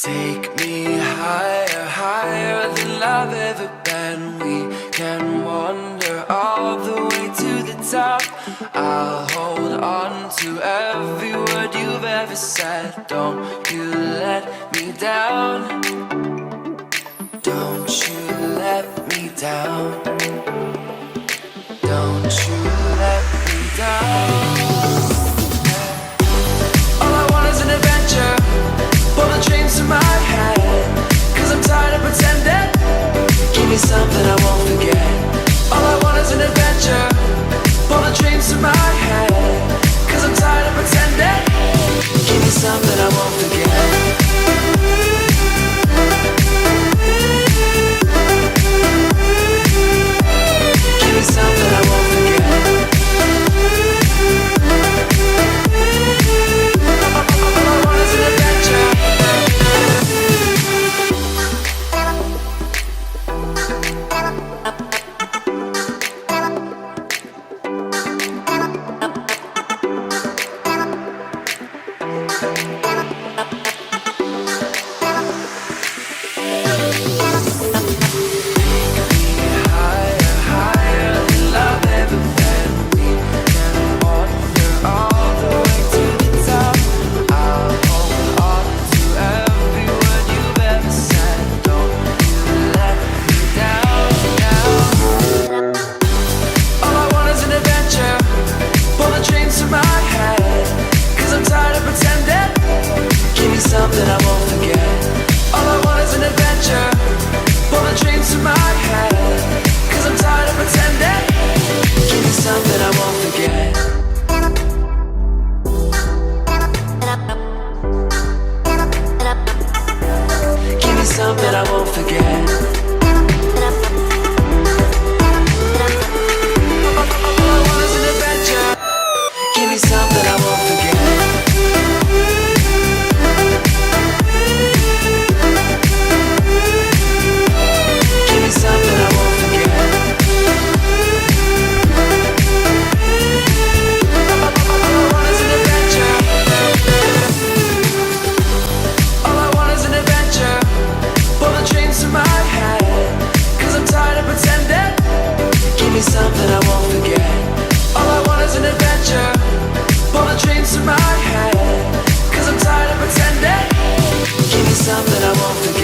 Take me higher, higher than I've ever been. We can wander all the way to the top. I'll hold on to every word you've ever said. Don't you let me down. Don't you let me down. Don't you let me down. All I want is an adventure. Pull the dreams to my head, 'cause I'm tired of pretending. Give me something I won't forget. All I want is an adventure. Pull the dreams to my head, 'cause I'm tired of pretending. Give me something I won't forget. Give me something I won't forget. All I want is an adventure. Something I won't forget. All I want is an adventure. Pull the dreams to my head, 'cause I'm tired of pretending. Give me something I won't forget. Give me something I won't forget. All I want is an adventure. Give me something I won't forget. Give me something I won't forget. All I want is an adventure. Pull the dreams to my head, 'cause I'm tired of pretending. Give me something I won't forget.